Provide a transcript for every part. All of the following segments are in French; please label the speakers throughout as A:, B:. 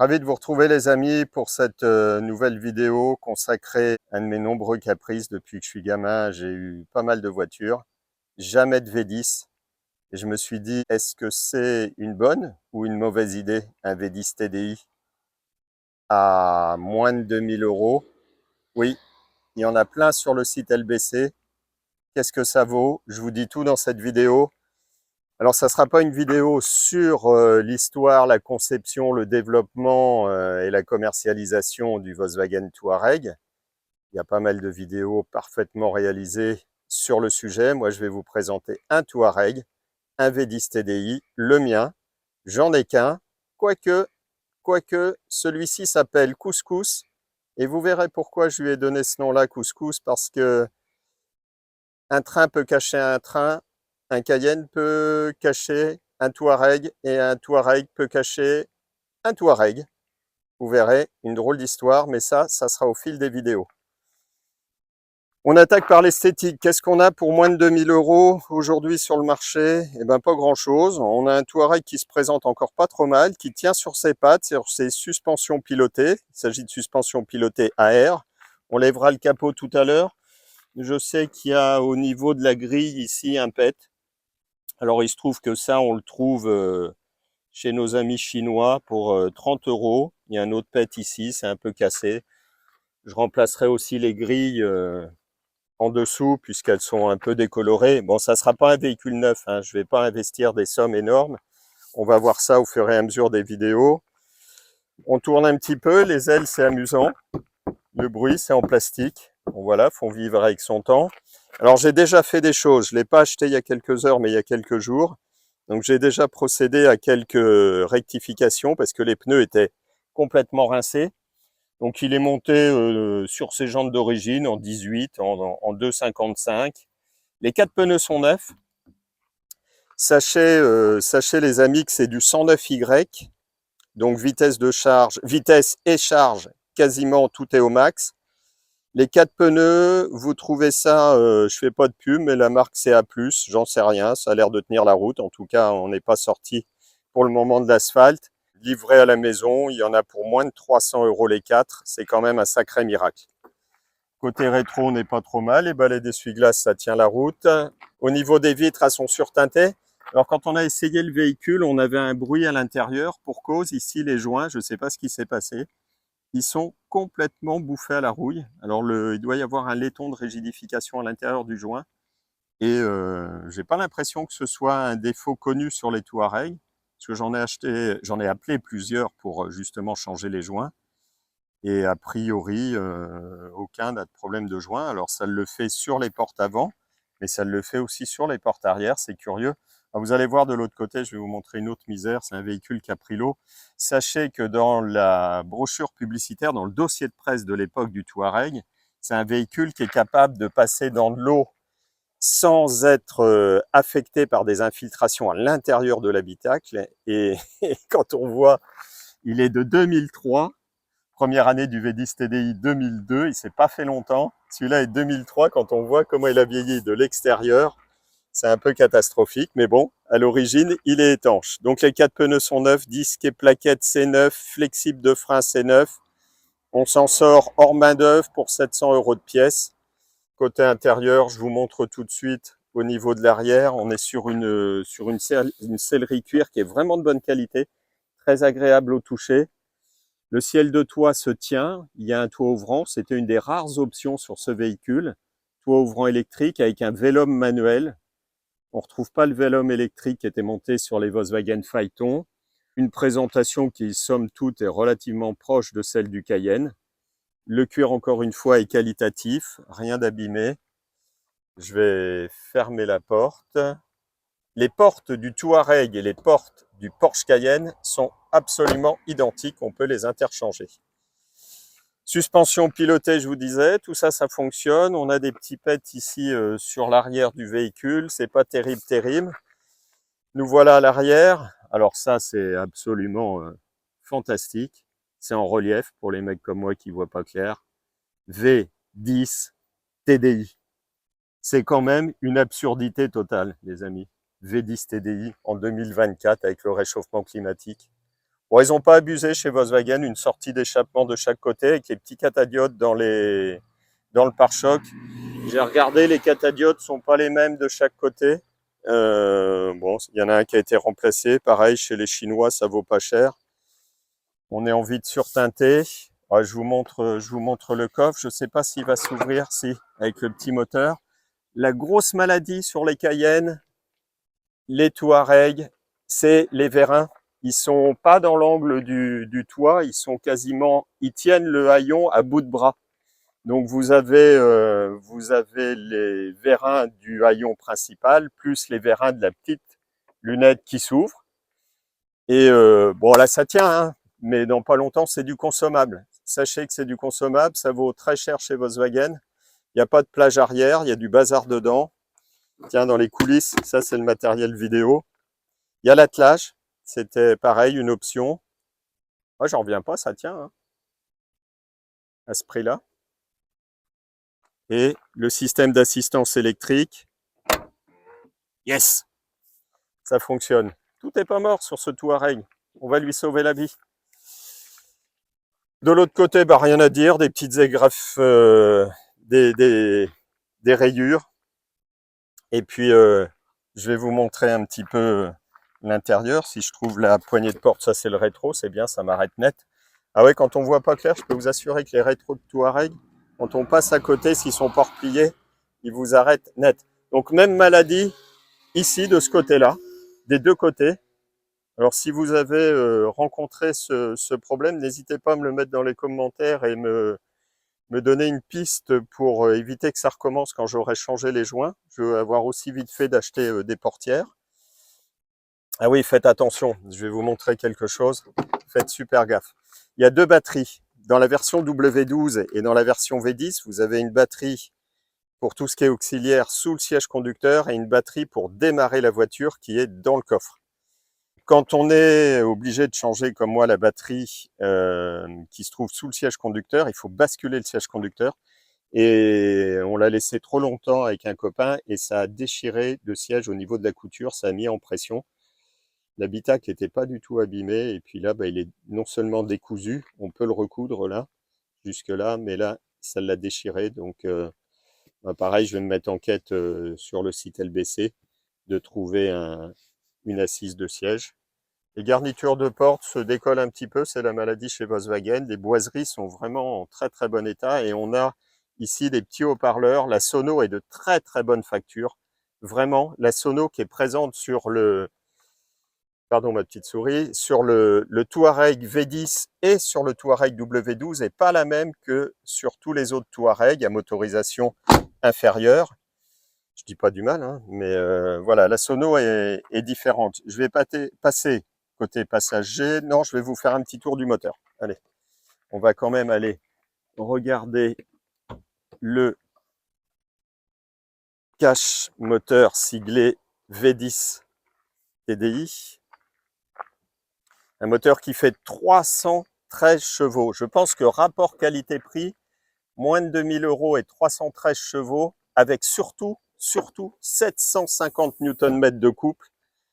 A: Ravi de vous retrouver les amis pour cette nouvelle vidéo consacrée à un de mes nombreux caprices. Depuis que je suis gamin, j'ai eu pas mal de voitures, jamais de V10. Et je me suis dit, est-ce que c'est une bonne ou une mauvaise idée, un V10 TDI à moins de 2 000 euros? Oui, il y en a plein sur le site LBC. Qu'est-ce que ça vaut? Je vous dis tout dans cette vidéo. Alors, ça ne sera pas une vidéo sur l'histoire, la conception, le développement et la commercialisation du Volkswagen Touareg. Il y a pas mal de vidéos parfaitement réalisées sur le sujet. Moi, je vais vous présenter un Touareg, un V10 TDI, le mien. J'en ai qu'un, quoique celui-ci s'appelle Couscous. Et vous verrez pourquoi je lui ai donné ce nom-là, Couscous, parce que un train peut cacher un train, un Cayenne peut cacher un Touareg et un Touareg peut cacher un Touareg. Vous verrez, une drôle d'histoire, mais ça sera au fil des vidéos. On attaque par l'esthétique. Qu'est-ce qu'on a pour moins de 2 000 € aujourd'hui sur le marché? Eh bien, pas grand-chose. On a un Touareg qui se présente encore pas trop mal, qui tient sur ses pattes, sur ses suspensions pilotées. Il s'agit de suspensions pilotées à air. On lèvera le capot tout à l'heure. Je sais qu'il y a au niveau de la grille ici un PET. Alors il se trouve que ça, on le trouve chez nos amis chinois pour 30 €. Il y a un autre PET ici, c'est un peu cassé. Je remplacerai aussi les grilles en dessous puisqu'elles sont un peu décolorées. Bon, ça ne sera pas un véhicule neuf, hein. Je ne vais pas investir des sommes énormes. On va voir ça au fur et à mesure des vidéos. On tourne un petit peu, les ailes c'est amusant. Le bruit c'est en plastique. Bon voilà, faut vivre avec son temps. Alors j'ai déjà fait des choses, je ne l'ai pas acheté il y a quelques heures mais il y a quelques jours. Donc j'ai déjà procédé à quelques rectifications parce que les pneus étaient complètement rincés. Donc il est monté sur ses jantes d'origine en 18, en 2,55. Les 4 pneus sont neufs. Sachez les amis que c'est du 109Y. Donc vitesse et charge, quasiment tout est au max. Les 4 pneus, vous trouvez ça, je fais pas de pub, mais la marque CA+, j'en sais rien, ça a l'air de tenir la route. En tout cas, on n'est pas sorti pour le moment de l'asphalte. Livré à la maison, il y en a pour moins de 300 € les 4. C'est quand même un sacré miracle. Côté rétro, on n'est pas trop mal. Les balais d'essuie-glace, ça tient la route. Au niveau des vitres, elles sont surteintées. Alors, quand on a essayé le véhicule, on avait un bruit à l'intérieur. Pour cause, ici, les joints, je ne sais pas ce qui s'est passé. Ils sont complètement bouffés à la rouille. Alors, il doit y avoir un laiton de rigidification à l'intérieur du joint. Et j'ai pas l'impression que ce soit un défaut connu sur les Touareg, parce que j'en ai appelé plusieurs pour justement changer les joints. Et a priori, aucun n'a de problème de joint. Alors, ça le fait sur les portes avant, mais ça le fait aussi sur les portes arrière. C'est curieux. Alors, vous allez voir de l'autre côté, je vais vous montrer une autre misère. C'est un véhicule Caprilo. Sachez que dans la brochure publicitaire, dans le dossier de presse de l'époque du Touareg, c'est un véhicule qui est capable de passer dans de l'eau sans être affecté par des infiltrations à l'intérieur de l'habitacle. Et quand on voit, il est de 2003. Première année du V10 TDI 2002, il ne s'est pas fait longtemps. Celui-là est 2003, quand on voit comment il a vieilli de l'extérieur, c'est un peu catastrophique, mais bon, à l'origine, il est étanche. Donc les 4 pneus sont neufs, disques et plaquettes c'est neuf, flexible de frein c'est neuf. On s'en sort hors main d'œuvre pour 700 € de pièce. Côté intérieur, je vous montre tout de suite au niveau de l'arrière, on est sur une sellerie cuir qui est vraiment de bonne qualité, très agréable au toucher. Le ciel de toit se tient, il y a un toit ouvrant, c'était une des rares options sur ce véhicule. Toit ouvrant électrique avec un vélum manuel. On ne retrouve pas le vélum électrique qui était monté sur les Volkswagen Phaeton. Une présentation qui, somme toute, est relativement proche de celle du Cayenne. Le cuir, encore une fois, est qualitatif, rien d'abîmé. Je vais fermer la porte. Les portes du Touareg et les portes du Porsche Cayenne sont absolument identiques, on peut les interchanger. Suspension pilotée, je vous disais, tout ça, ça fonctionne. On a des petits pets ici sur l'arrière du véhicule, c'est pas terrible. Nous voilà à l'arrière. Alors ça, c'est absolument fantastique. C'est en relief pour les mecs comme moi qui voient pas clair. V10 TDI. C'est quand même une absurdité totale, les amis. V10 TDI en 2024 avec le réchauffement climatique. Bon, ils n'ont pas abusé chez Volkswagen, une sortie d'échappement de chaque côté avec les petits catadiodes dans le pare-choc. J'ai regardé, les catadiodes sont pas les mêmes de chaque côté. Bon, il y en a un qui a été remplacé. Pareil, chez les Chinois, ça vaut pas cher. On est en vitre surteintée. Ouais, je vous montre le coffre. Je sais pas s'il va s'ouvrir, si, avec le petit moteur. La grosse maladie sur les Cayennes, les Touaregs, c'est les vérins. Ils sont pas dans l'angle du toit, ils tiennent le haillon à bout de bras. Donc vous avez les vérins du haillon principal plus les vérins de la petite lunette qui s'ouvre. Et bon là ça tient, hein, mais dans pas longtemps c'est du consommable. Sachez que c'est du consommable, ça vaut très cher chez Volkswagen. Il n'y a pas de plage arrière, il y a du bazar dedans. Tiens, dans les coulisses, ça c'est le matériel vidéo. Il y a l'attelage, c'était pareil, une option. Moi j'en reviens pas, ça tient, hein, à ce prix-là. Et le système d'assistance électrique, yes, ça fonctionne. Tout n'est pas mort sur ce Touareg. On va lui sauver la vie. De l'autre côté, bah, rien à dire, des petites agrafes, des rayures. Et puis, je vais vous montrer un petit peu l'intérieur. Si je trouve la poignée de porte, ça c'est le rétro, c'est bien, ça m'arrête net. Ah ouais, quand on voit pas clair, je peux vous assurer que les rétros de Touareg, quand on passe à côté, s'ils sont pas repliés, ils vous arrêtent net. Donc même maladie ici, de ce côté-là, des deux côtés. Alors si vous avez rencontré ce problème, n'hésitez pas à me le mettre dans les commentaires et me donner une piste pour éviter que ça recommence quand j'aurai changé les joints. Je veux avoir aussi vite fait d'acheter des portières. Ah oui, faites attention, je vais vous montrer quelque chose. Faites super gaffe. Il y a deux batteries. Dans la version W12 et dans la version V10, vous avez une batterie pour tout ce qui est auxiliaire sous le siège conducteur et une batterie pour démarrer la voiture qui est dans le coffre. Quand on est obligé de changer, comme moi, la batterie qui se trouve sous le siège conducteur, il faut basculer le siège conducteur. Et on l'a laissé trop longtemps avec un copain et ça a déchiré le siège au niveau de la couture, ça a mis en pression. L'habitacle n'était pas du tout abîmé et puis là, bah, il est non seulement décousu, on peut le recoudre là, jusque là, mais là, ça l'a déchiré. Donc bah, pareil, je vais me mettre en quête sur le site LBC de trouver une assise de siège. Les garnitures de porte se décollent un petit peu, c'est la maladie chez Volkswagen. Les boiseries sont vraiment en très très bon état et on a ici des petits haut-parleurs. La sono est de très très bonne facture. Vraiment, la sono qui est présente sur le, pardon ma petite souris, sur le Touareg V10 et sur le Touareg W12 n'est pas la même que sur tous les autres Touareg à motorisation inférieure. Je dis pas du mal, hein, mais voilà, la sono est différente. Je vais passer côté passager. Non, je vais vous faire un petit tour du moteur. Allez, on va quand même aller regarder le cache moteur siglé V10 TDI. Un moteur qui fait 313 chevaux. Je pense que rapport qualité-prix, moins de 2000 € et 313 chevaux, avec surtout 750 Nm de couple.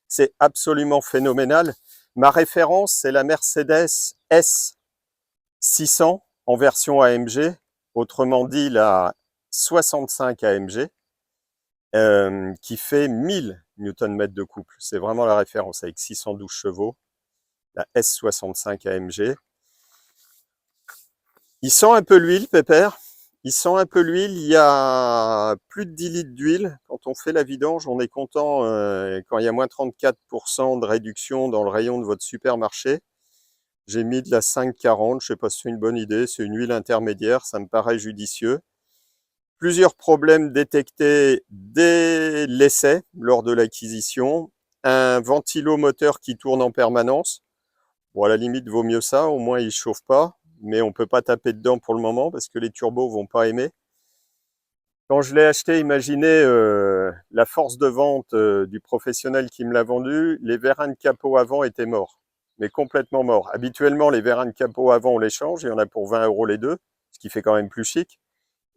A: C'est absolument phénoménal. Ma référence, c'est la Mercedes S600 en version AMG, autrement dit la 65 AMG, qui fait 1000 Nm de couple. C'est vraiment la référence avec 612 chevaux, la S65 AMG. Il sent un peu l'huile, Pépère. Il sent un peu l'huile. Il y a plus de 10 litres d'huile. Quand on fait la vidange, on est content quand il y a moins 34% de réduction dans le rayon de votre supermarché. J'ai mis de la 540. Je ne sais pas si c'est une bonne idée. C'est une huile intermédiaire. Ça me paraît judicieux. Plusieurs problèmes détectés dès l'essai lors de l'acquisition. Un ventilomoteur qui tourne en permanence. Bon, à la limite, vaut mieux ça. Au moins, il ne chauffe pas. Mais on ne peut pas taper dedans pour le moment parce que les turbos vont pas aimer. Quand je l'ai acheté, imaginez la force de vente du professionnel qui me l'a vendu, les vérins de capot avant étaient morts, mais complètement morts. Habituellement, les vérins de capot avant, on les change, il y en a pour 20 € les deux, ce qui fait quand même plus chic.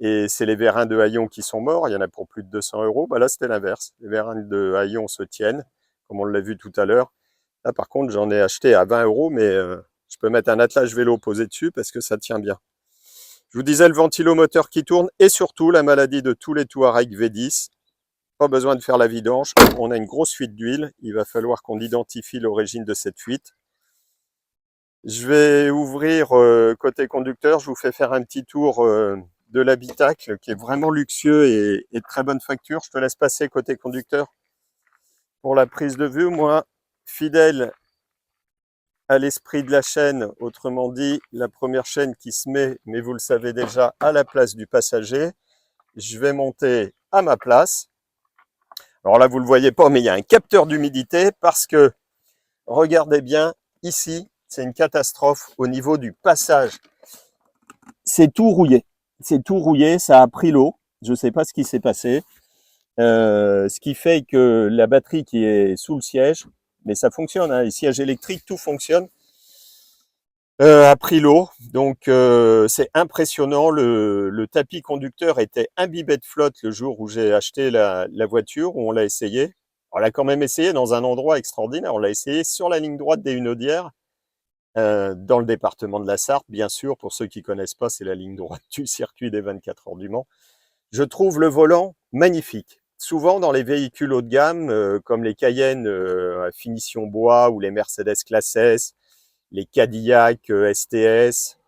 A: Et c'est les vérins de haillons qui sont morts, il y en a pour plus de 200 €. Bah là, c'était l'inverse. Les vérins de haillons se tiennent, comme on l'a vu tout à l'heure. Là, par contre, j'en ai acheté à 20 €, mais je peux mettre un attelage vélo posé dessus parce que ça tient bien. Je vous disais le ventilomoteur qui tourne et surtout la maladie de tous les Touareg V10. Pas besoin de faire la vidange. On a une grosse fuite d'huile. Il va falloir qu'on identifie l'origine de cette fuite. Je vais ouvrir côté conducteur. Je vous fais faire un petit tour de l'habitacle qui est vraiment luxueux et de très bonne facture. Je te laisse passer côté conducteur pour la prise de vue. Moi, fidèle à l'esprit de la chaîne, autrement dit, la première chaîne qui se met, mais vous le savez déjà, à la place du passager. Je vais monter à ma place. Alors là, vous ne le voyez pas, mais il y a un capteur d'humidité parce que, regardez bien, ici, c'est une catastrophe au niveau du passage. C'est tout rouillé. C'est tout rouillé, ça a pris l'eau. Je ne sais pas ce qui s'est passé. Ce qui fait que la batterie qui est sous le siège, mais ça fonctionne, hein, les sièges électriques, tout fonctionne, a pris l'eau. Donc c'est impressionnant. Le tapis conducteur était imbibé de flotte le jour où j'ai acheté la voiture, où on l'a essayé. On l'a quand même essayé dans un endroit extraordinaire. On l'a essayé sur la ligne droite des Hunaudières, dans le département de la Sarthe, bien sûr. Pour ceux qui connaissent pas, c'est la ligne droite du circuit des 24 heures du Mans. Je trouve le volant magnifique. Souvent dans les véhicules haut de gamme, comme les Cayenne à finition bois ou les Mercedes classe S, les Cadillac STS,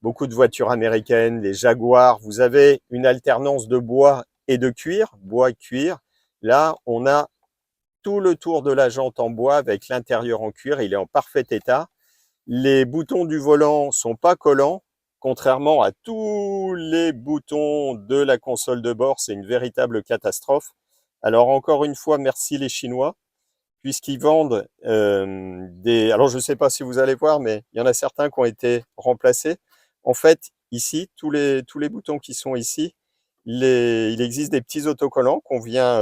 A: beaucoup de voitures américaines, les Jaguars, vous avez une alternance de bois et de cuir, bois et cuir. Là, on a tout le tour de la jante en bois avec l'intérieur en cuir, il est en parfait état. Les boutons du volant sont pas collants, contrairement à tous les boutons de la console de bord, c'est une véritable catastrophe. Alors encore une fois, merci les Chinois, puisqu'ils vendent des... Alors je ne sais pas si vous allez voir, mais il y en a certains qui ont été remplacés. En fait, ici, tous les boutons qui sont ici, il existe des petits autocollants qu'on vient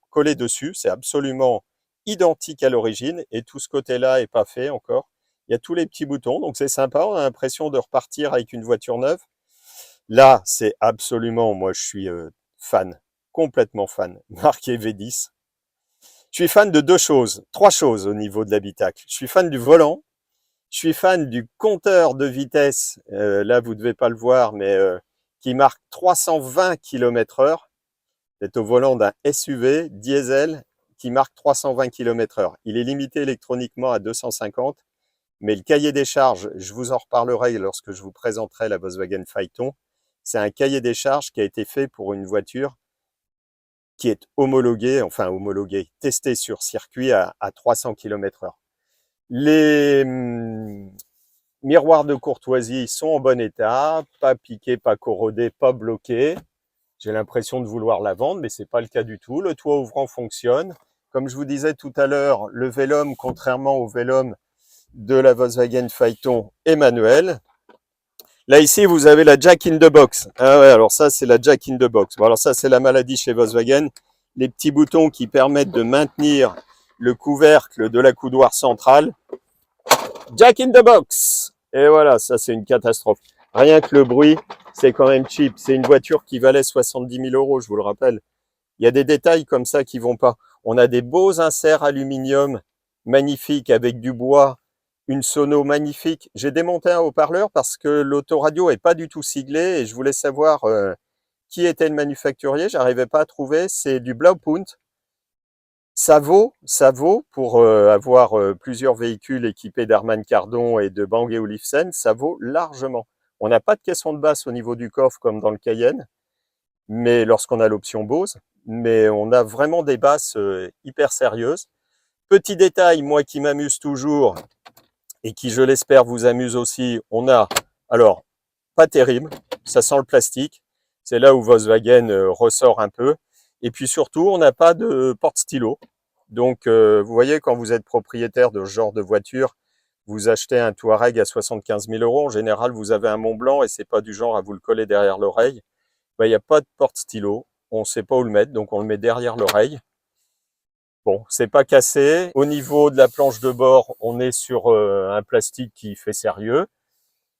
A: coller dessus. C'est absolument identique à l'origine et tout ce côté-là est pas fait encore. Il y a tous les petits boutons, donc c'est sympa. On a l'impression de repartir avec une voiture neuve. Là, c'est absolument, moi je suis fan, complètement fan, marqué V10. Je suis fan de deux choses, trois choses au niveau de l'habitacle. Je suis fan du volant, je suis fan du compteur de vitesse, là vous ne devez pas le voir, mais qui marque 320 km/h. C'est au volant d'un SUV diesel qui marque 320 km/h. Il est limité électroniquement à 250, mais le cahier des charges, je vous en reparlerai lorsque je vous présenterai la Volkswagen Phaeton. C'est un cahier des charges qui a été fait pour une voiture qui est homologuée, enfin homologuée, testée sur circuit à 300 km/h. Les miroirs de courtoisie sont en bon état, pas piqués, pas corrodés, pas bloqués. J'ai l'impression de vouloir la vendre, mais c'est pas le cas du tout. Le toit ouvrant fonctionne. Comme je vous disais tout à l'heure, le Vélum, contrairement au Vélum de la Volkswagen Phaeton, est manuel. Là, ici, vous avez la Jack in the Box. Ah ouais, alors ça, c'est la Jack in the Box. Bon, alors ça, c'est la maladie chez Volkswagen. Les petits boutons qui permettent de maintenir le couvercle de la coudoir centrale. Jack in the Box. Et voilà, ça, c'est une catastrophe. Rien que le bruit, c'est quand même cheap. C'est une voiture qui valait 70 000 €, je vous le rappelle. Il y a des détails comme ça qui vont pas. On a des beaux inserts aluminium magnifiques avec du bois, une sono magnifique. J'ai démonté un haut-parleur parce que l'autoradio est pas du tout siglé et je voulais savoir qui était le manufacturier. J'arrivais pas à trouver. C'est du Blaupunkt. Ça vaut pour avoir plusieurs véhicules équipés d'Harman Kardon et de Bang & Olufsen, ça vaut largement. On n'a pas de caisson de basse au niveau du coffre comme dans le Cayenne, mais lorsqu'on a l'option Bose, mais on a vraiment des basses hyper sérieuses. Petit détail, moi qui m'amuse toujours et qui, je l'espère, vous amuse aussi, on a, alors, pas terrible, ça sent le plastique, c'est là où Volkswagen ressort un peu, et puis surtout, on n'a pas de porte-stylo. Donc, vous voyez, quand vous êtes propriétaire de ce genre de voiture, vous achetez un Touareg à 75 000 €, en général, vous avez un Mont Blanc et c'est pas du genre à vous le coller derrière l'oreille. Ben, il n'y a pas de porte-stylo, on ne sait pas où le mettre, donc on le met derrière l'oreille. Bon, c'est pas cassé. Au niveau de la planche de bord, on est sur un plastique qui fait sérieux.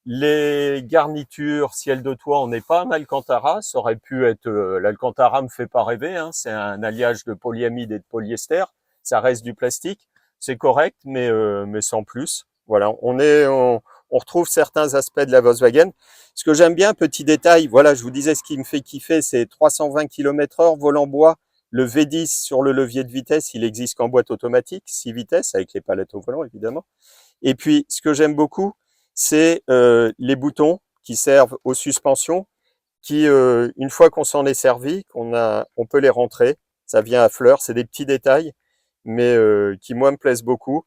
A: Les garnitures, ciel de toit, on n'est pas en Alcantara. Ça aurait pu être... l'Alcantara me fait pas rêver, hein. C'est un alliage de polyamide et de polyester. Ça reste du plastique. c'est correct, mais sans plus. Voilà, on retrouve certains aspects de la Volkswagen. Ce que j'aime bien, petit détail, voilà, je vous disais, ce qui me fait kiffer, c'est 320 km/h, volant bois. Le V10 sur le levier de vitesse, il existe qu'en boîte automatique, 6 vitesses, avec les palettes au volant, évidemment. Et puis, ce que j'aime beaucoup, c'est les boutons qui servent aux suspensions, qui, une fois qu'on s'en est servi, on peut les rentrer. Ça vient à fleur, c'est des petits détails, mais qui, moi, me plaisent beaucoup.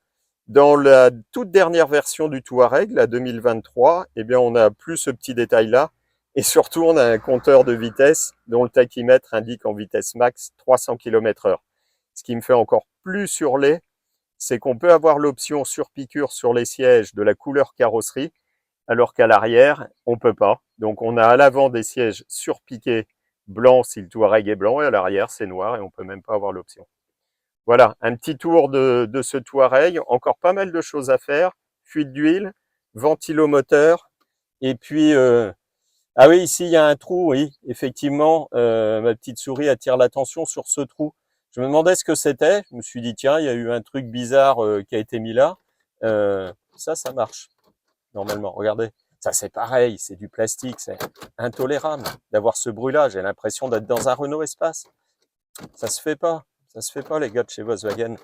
A: Dans la toute dernière version du Touareg, la 2023, eh bien, on n'a plus ce petit détail-là. Et surtout, on a un compteur de vitesse dont le tachymètre indique en vitesse max 300 km/h. Ce qui me fait encore plus hurler, c'est qu'on peut avoir l'option surpiqûre sur les sièges de la couleur carrosserie, alors qu'à l'arrière, on peut pas. Donc on a à l'avant des sièges surpiqués blancs si le Touareg est blanc, et à l'arrière c'est noir et on peut même pas avoir l'option. Voilà, un petit tour de ce Touareg, encore pas mal de choses à faire, fuite d'huile, ventilomoteur, et puis ah oui, ici il y a un trou, oui, effectivement, ma petite souris attire l'attention sur ce trou. Je me demandais ce que c'était, je me suis dit tiens, il y a eu un truc bizarre qui a été mis là. Ça marche normalement. Regardez, ça c'est pareil, c'est du plastique, c'est intolérable d'avoir ce bruit-là. J'ai l'impression d'être dans un Renault Espace. Ça se fait pas, ça se fait pas les gars de chez Volkswagen.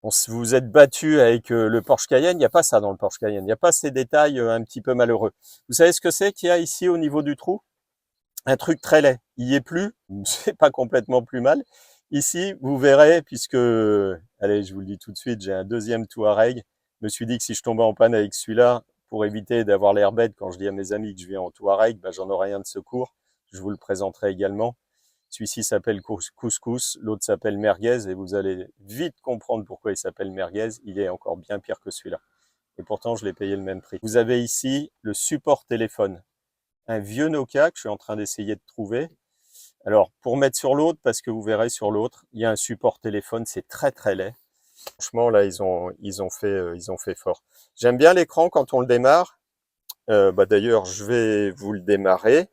A: Vous vous êtes battu avec le Porsche Cayenne, il n'y a pas ça dans le Porsche Cayenne, il n'y a pas ces détails un petit peu malheureux. Vous savez ce que c'est qu'il y a ici au niveau du trou? Un truc très laid. Il y est plus, c'est pas complètement plus mal. Ici, vous verrez, puisque, allez, je vous le dis tout de suite, j'ai un deuxième Touareg. Je me suis dit que si je tombais en panne avec celui-là, pour éviter d'avoir l'air bête quand je dis à mes amis que je viens en Touareg, ben, j'en aurai un de secours. Je vous le présenterai également. Celui-ci s'appelle Couscous, l'autre s'appelle Merguez, et vous allez vite comprendre pourquoi il s'appelle Merguez. Il est encore bien pire que celui-là. Et pourtant, je l'ai payé le même prix. Vous avez ici le support téléphone. Un vieux Nokia que je suis en train d'essayer de trouver. Alors, pour mettre sur l'autre, parce que vous verrez sur l'autre, il y a un support téléphone, c'est très très laid. Franchement, là, ils ont fait fort. J'aime bien l'écran quand on le démarre. D'ailleurs, je vais vous le démarrer.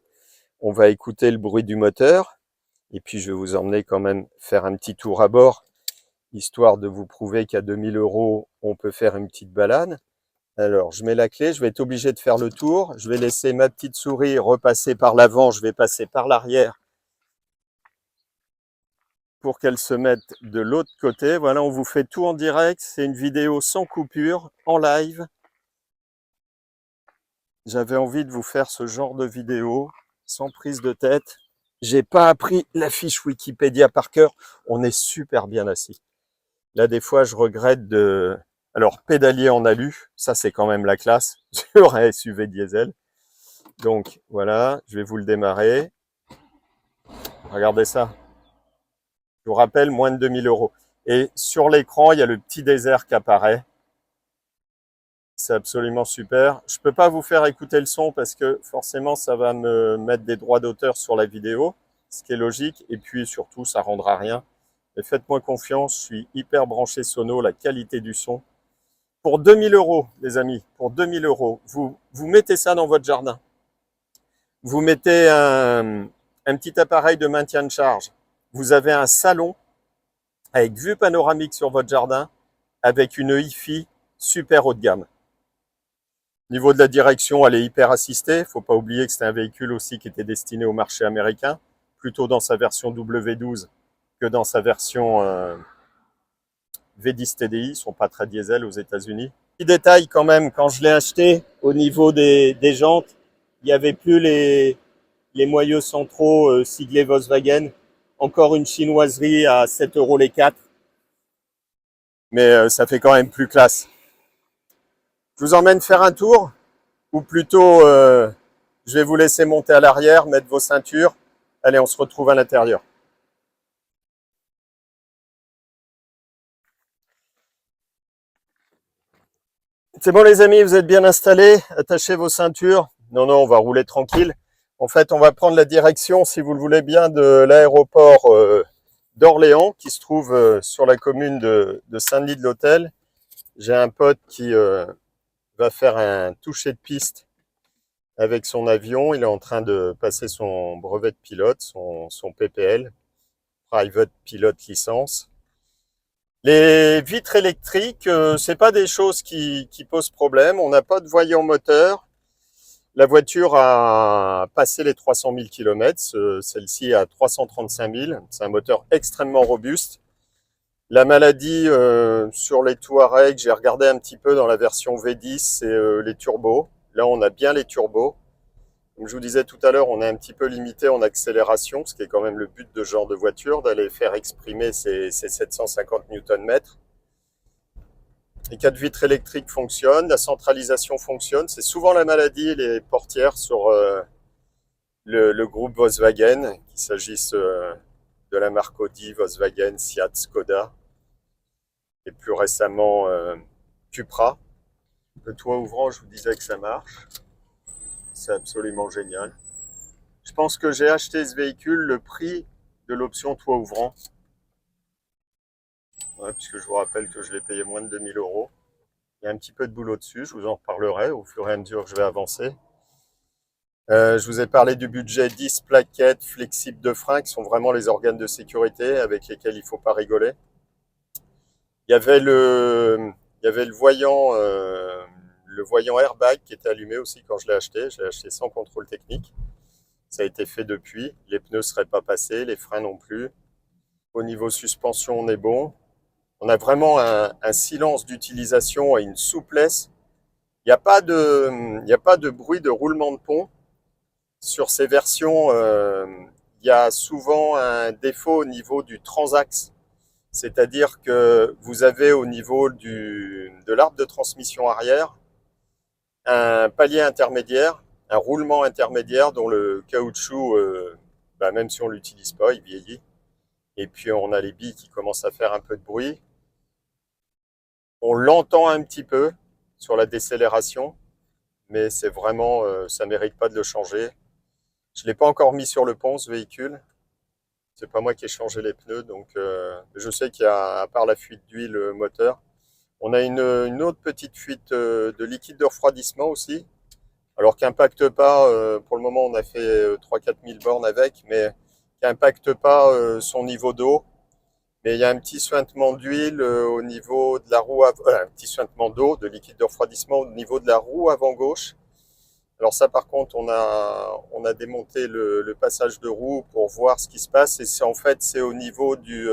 A: On va écouter le bruit du moteur. Et puis, je vais vous emmener quand même faire un petit tour à bord, histoire de vous prouver qu'à 2000 €, on peut faire une petite balade. Alors, je mets la clé, je vais être obligé de faire le tour. Je vais laisser ma petite souris repasser par l'avant, je vais passer par l'arrière pour qu'elle se mette de l'autre côté. Voilà, on vous fait tout en direct. C'est une vidéo sans coupure, en live. J'avais envie de vous faire ce genre de vidéo, sans prise de tête. J'ai pas appris la fiche Wikipédia par cœur. On est super bien assis. Là, des fois, je regrette de... Alors, pédalier en alu, ça c'est quand même la classe sur un SUV diesel. Donc, voilà, je vais vous le démarrer. Regardez ça. Je vous rappelle, moins de 2000 €. Et sur l'écran, il y a le petit désert qui apparaît. C'est absolument super. Je ne peux pas vous faire écouter le son parce que forcément, ça va me mettre des droits d'auteur sur la vidéo, ce qui est logique. Et puis surtout, ça ne rendra rien. Mais faites-moi confiance, je suis hyper branché sono, la qualité du son. Pour 2000 €, les amis, pour 2000 €, vous mettez ça dans votre jardin. Vous mettez un petit appareil de maintien de charge. Vous avez un salon avec vue panoramique sur votre jardin, avec une hi-fi super haut de gamme. Au niveau de la direction, elle est hyper assistée. Il ne faut pas oublier que c'était un véhicule aussi qui était destiné au marché américain, plutôt dans sa version W12 que dans sa version V10 TDI. Ils ne sont pas très diesel aux États-Unis. Petit détail quand même, quand je l'ai acheté, au niveau des jantes, il n'y avait plus les moyeux centraux siglés Volkswagen. Encore une chinoiserie à 7 € les 4. Mais ça fait quand même plus classe. Je vous emmène faire un tour, ou plutôt je vais vous laisser monter à l'arrière, mettre vos ceintures. Allez, on se retrouve à l'intérieur. C'est bon les amis, vous êtes bien installés, attachez vos ceintures. Non, non, on va rouler tranquille. En fait, on va prendre la direction, si vous le voulez bien, de l'aéroport d'Orléans, qui se trouve sur la commune de Saint-Denis-de-l'Hôtel. J'ai un pote qui va faire un toucher de piste avec son avion. Il est en train de passer son brevet de pilote, son PPL, Private Pilot Licence. Les vitres électriques, c'est pas des choses qui posent problème. On n'a pas de voyant moteur. La voiture a passé les 300 000 km. Celle-ci a 335 000. C'est un moteur extrêmement robuste. La maladie sur les Touareg, j'ai regardé un petit peu dans la version V10, c'est les turbos. Là, on a bien les turbos. Comme je vous disais tout à l'heure, on est un petit peu limité en accélération, ce qui est quand même le but de ce genre de voiture, d'aller faire exprimer ces 750 Nm. Les 4 vitres électriques fonctionnent, la centralisation fonctionne. C'est souvent la maladie, les portières sur le groupe Volkswagen, qu'il s'agisse de la marque Audi, Volkswagen, Seat, Skoda, et plus récemment Cupra. Le toit ouvrant, je vous disais que ça marche. C'est absolument génial. Je pense que j'ai acheté ce véhicule le prix de l'option toit ouvrant. Ouais, puisque je vous rappelle que je l'ai payé moins de 2000 €. Il y a un petit peu de boulot dessus, je vous en reparlerai au fur et à mesure que je vais avancer. Je vous ai parlé du budget 10 plaquettes flexibles de frein qui sont vraiment les organes de sécurité avec lesquels il ne faut pas rigoler. Il y avait le voyant airbag qui était allumé aussi quand je l'ai acheté. Je l'ai acheté sans contrôle technique. Ça a été fait depuis. Les pneus ne seraient pas passés, les freins non plus. Au niveau suspension, on est bon. On a vraiment un silence d'utilisation et une souplesse. Il n'y a pas de bruit de roulement de pont. Sur ces versions, il y a souvent un défaut au niveau du transaxe. C'est-à-dire que vous avez au niveau de l'arbre de transmission arrière un palier intermédiaire, un roulement intermédiaire dont le caoutchouc, même si on ne l'utilise pas, il vieillit. Et puis on a les billes qui commencent à faire un peu de bruit. On l'entend un petit peu sur la décélération, mais c'est vraiment, ça ne mérite pas de le changer. Je ne l'ai pas encore mis sur le pont, ce véhicule. C'est pas moi qui ai changé les pneus, donc je sais qu'il y a, à part la fuite d'huile moteur, on a une autre petite fuite de liquide de refroidissement aussi, alors qui n'impacte pas, pour le moment on a fait 3-4 000 bornes avec, mais qui n'impacte pas son niveau d'eau. Mais il y a un petit suintement d'huile au niveau de la roue, un petit suintement d'eau, de liquide de refroidissement au niveau de la roue avant gauche. Alors ça, par contre, on a démonté le passage de roue pour voir ce qui se passe. Et c'est au niveau du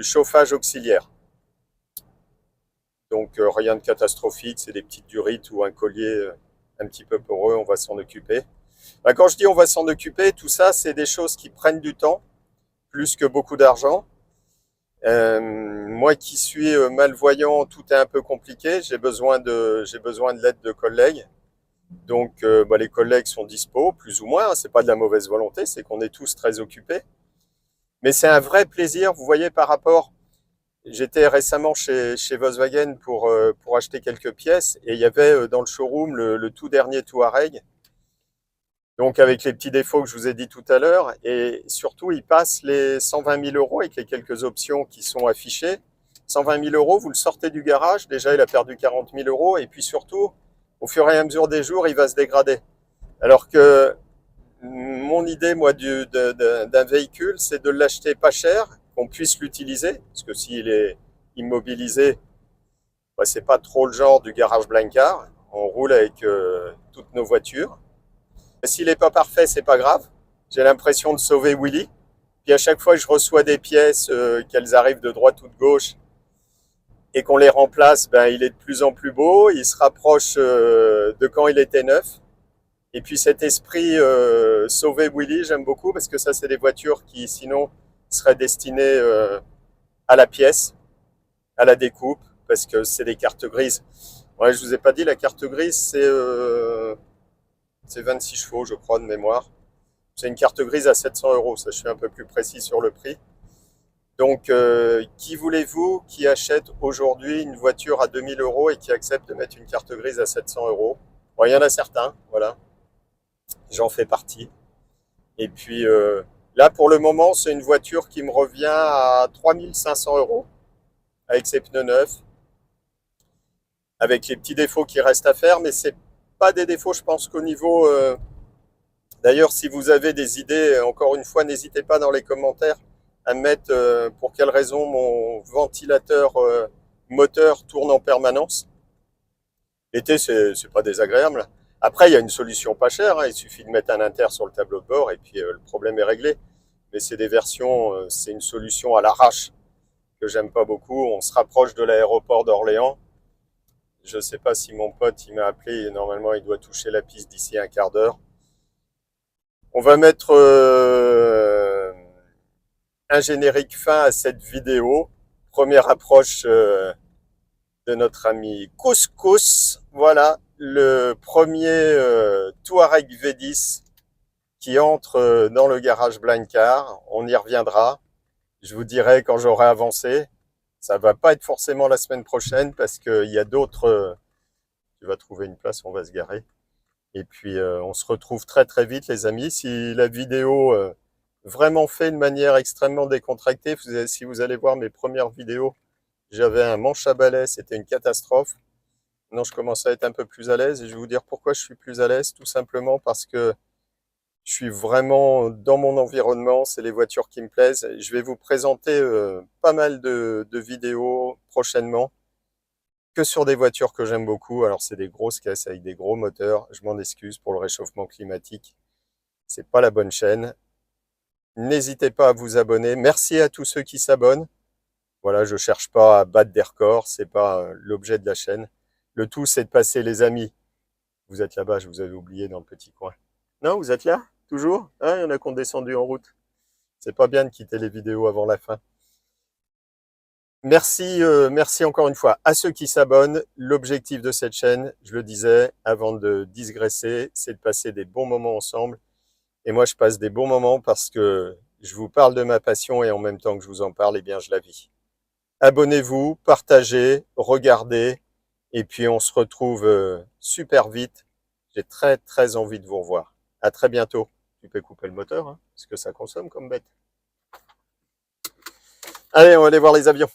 A: chauffage auxiliaire. Donc rien de catastrophique, c'est des petites durites ou un collier un petit peu poreux, on va s'en occuper. Quand je dis on va s'en occuper, tout ça, c'est des choses qui prennent du temps, plus que beaucoup d'argent. Moi qui suis malvoyant, tout est un peu compliqué. J'ai besoin de l'aide de collègues. Donc les collègues sont dispo, plus ou moins. C'est pas de la mauvaise volonté, c'est qu'on est tous très occupés. Mais c'est un vrai plaisir. Vous voyez, par rapport, j'étais récemment chez Volkswagen pour acheter quelques pièces et il y avait dans le showroom le tout dernier Touareg. Donc avec les petits défauts que je vous ai dit tout à l'heure, et surtout il passe les 120 000 € avec les quelques options qui sont affichées. 120 000 €, vous le sortez du garage, déjà il a perdu 40 000 €, et puis surtout, au fur et à mesure des jours, il va se dégrader. Alors que mon idée, moi, d'un véhicule, c'est de l'acheter pas cher, qu'on puisse l'utiliser, parce que s'il est immobilisé, c'est pas trop le genre du garage blind-car. On roule avec toutes nos voitures. S'il n'est pas parfait, c'est pas grave. J'ai l'impression de sauver Willy. Puis à chaque fois que je reçois des pièces, qu'elles arrivent de droite ou de gauche, et qu'on les remplace, il est de plus en plus beau. Il se rapproche de quand il était neuf. Et puis cet esprit sauver Willy, j'aime beaucoup parce que ça, c'est des voitures qui sinon seraient destinées à la pièce, à la découpe, parce que c'est des cartes grises. Ouais, je vous ai pas dit, la carte grise, c'est 26 chevaux, je crois, de mémoire. C'est une carte grise à 700 €, ça je suis un peu plus précis sur le prix. Donc, qui voulez-vous qui achète aujourd'hui une voiture à 2000 € et qui accepte de mettre une carte grise à 700 €? Bon, il y en a certains, voilà. J'en fais partie. Et puis là, pour le moment, c'est une voiture qui me revient à 3500 € avec ses pneus neufs, avec les petits défauts qui restent à faire, mais c'est pas des défauts, je pense qu'au niveau... D'ailleurs, si vous avez des idées, encore une fois, n'hésitez pas dans les commentaires à mettre pour quelle raison mon ventilateur moteur tourne en permanence. L'été, c'est pas désagréable. Après, il y a une solution pas chère, hein. Il suffit de mettre un inter sur le tableau de bord et puis le problème est réglé. Mais c'est des versions, c'est une solution à l'arrache que j'aime pas beaucoup. On se rapproche de l'aéroport d'Orléans. Je sais pas si mon pote il m'a appelé. Normalement, il doit toucher la piste d'ici un quart d'heure. On va mettre un générique fin à cette vidéo. Première approche de notre ami Couscous. Voilà, le premier Touareg V10 qui entre dans le garage Blind Car. On y reviendra. Je vous dirai quand j'aurai avancé. Ça va pas être forcément la semaine prochaine parce qu'il y a d'autres. Tu vas trouver une place, on va se garer. Et puis on se retrouve très très vite les amis. Si la vidéo vraiment fait de manière extrêmement décontractée, si vous allez voir mes premières vidéos, j'avais un manche à balai, c'était une catastrophe. Non, je commence à être un peu plus à l'aise et je vais vous dire pourquoi je suis plus à l'aise. Tout simplement parce que je suis vraiment dans mon environnement, c'est les voitures qui me plaisent. Je vais vous présenter pas mal de vidéos prochainement que sur des voitures que j'aime beaucoup. Alors c'est des grosses caisses avec des gros moteurs. Je m'en excuse pour le réchauffement climatique. C'est pas la bonne chaîne. N'hésitez pas à vous abonner. Merci à tous ceux qui s'abonnent. Voilà, je cherche pas à battre des records, c'est pas l'objet de la chaîne. Le tout, c'est de passer les amis. Vous êtes là-bas, je vous avais oublié dans le petit coin. Non, vous êtes là? Toujours? Ah, il y en a qui ont descendu en route. C'est pas bien de quitter les vidéos avant la fin. Merci, merci encore une fois à ceux qui s'abonnent. L'objectif de cette chaîne, je le disais avant de digresser, c'est de passer des bons moments ensemble. Et moi, je passe des bons moments parce que je vous parle de ma passion et en même temps que je vous en parle, eh bien, je la vis. Abonnez-vous, partagez, regardez, et puis on se retrouve super vite. J'ai très très envie de vous revoir. À très bientôt. Tu peux couper le moteur, hein, parce que ça consomme comme bête. Allez, on va aller voir les avions.